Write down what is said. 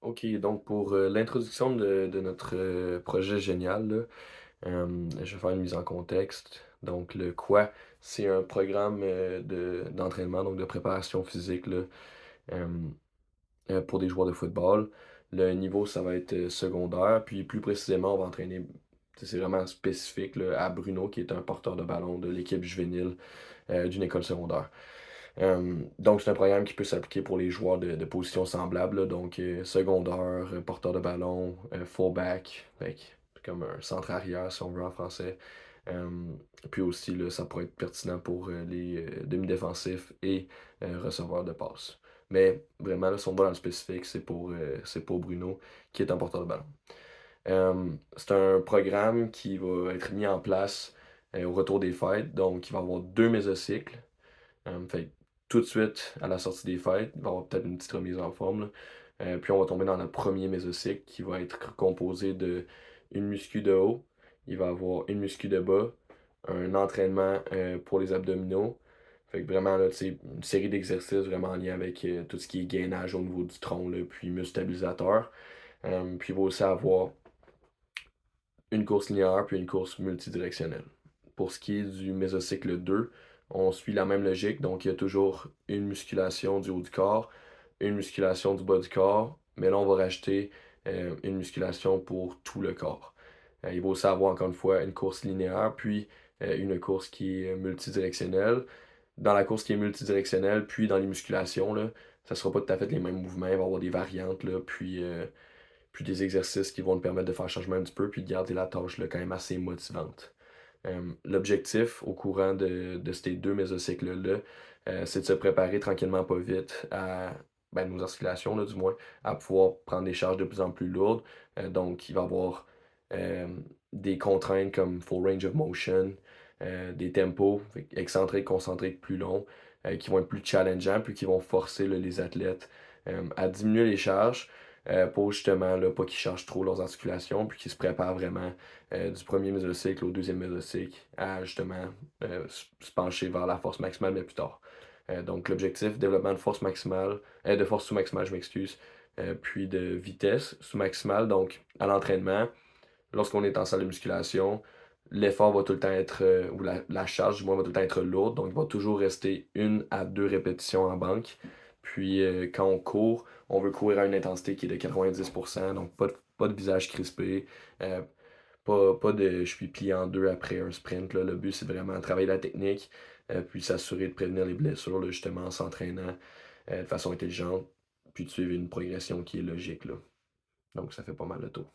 OK, donc pour, l'introduction de notre, projet génial là, je vais faire une mise en contexte. Donc le quoi, c'est un programme, d'entraînement, donc de préparation physique là, hem, pour des joueurs de football. Le niveau, ça va être, secondaire, puis plus précisément, on va entraîner c'est vraiment spécifique là, à Bruno, qui est un porteur de ballon de l'équipe juvénile, d'une école secondaire. Donc c'est un programme qui peut s'appliquer pour les joueurs de positions semblables, là, donc secondaire, porteur de ballon, fullback, fait que c'est comme un centre arrière si on veut en français. Puis aussi là, ça pourrait être pertinent pour, les, demi-défensifs et receveurs de passe. Mais vraiment là, si on va dans le spécifique, c'est pour Bruno qui est un porteur de ballon. C'est un programme qui va être mis en place, au retour des fêtes, donc il va y avoir 2 mésocycles. Fait que tout de suite, à la sortie des fêtes, il va y avoir peut-être une petite remise en forme, là. Puis on va tomber dans le premier mésocycle qui va être composé de une muscu de haut, il va avoir une muscu de bas, un entraînement, pour les abdominaux. Fait que vraiment là, tu sais, une série d'exercices vraiment en lien avec, tout ce qui est gainage au niveau du tronc là, puis muscle stabilisateur. Puis il va aussi avoir une course linéaire puis une course multidirectionnelle. Pour ce qui est du mésocycle 2, on suit la même logique, donc il y a toujours une musculation du haut du corps, une musculation du bas du corps, mais là on va rajouter une musculation pour tout le corps. Il va aussi avoir encore une fois une course linéaire, puis une course qui est multidirectionnelle. Dans la course qui est multidirectionnelle, puis dans les musculations, là, ça ne sera pas tout à fait les mêmes mouvements, il va y avoir des variantes, là, puis des exercices qui vont nous permettre de faire changement un petit peu, puis de garder la tâche là, quand même assez motivante. L'objectif au courant de ces 2 mésocycles-là, c'est de se préparer tranquillement pas vite à ben, nos articulations, là, du moins, à pouvoir prendre des charges de plus en plus lourdes. Donc, il va y avoir des contraintes comme full range of motion, des tempos fait que excentriques, concentriques plus longs, qui vont être plus challengeants, puis qui vont forcer là, les athlètes à diminuer les charges pour justement là, pas qu'ils chargent trop leurs articulations, puis qu'ils se préparent vraiment du premier mésocycle au deuxième mésocycle à justement se pencher vers la force maximale, mais plus tard. Donc l'objectif, développement de force maximale, de force sous-maximale, je m'excuse, puis de vitesse sous-maximale. Donc à l'entraînement, lorsqu'on est en salle de musculation, l'effort va tout le temps être, ou la charge du moins va tout le temps être lourde, donc il va toujours rester une à deux répétitions en banque. Puis quand on court, on veut courir à une intensité qui est de 90%, donc pas de visage crispé, euh, pas de je suis plié en deux après un sprint, là. Le but, c'est vraiment de travailler la technique, puis s'assurer de prévenir les blessures, là, justement, en s'entraînant de façon intelligente, puis de suivre une progression qui est logique, là. Donc, ça fait pas mal le tour.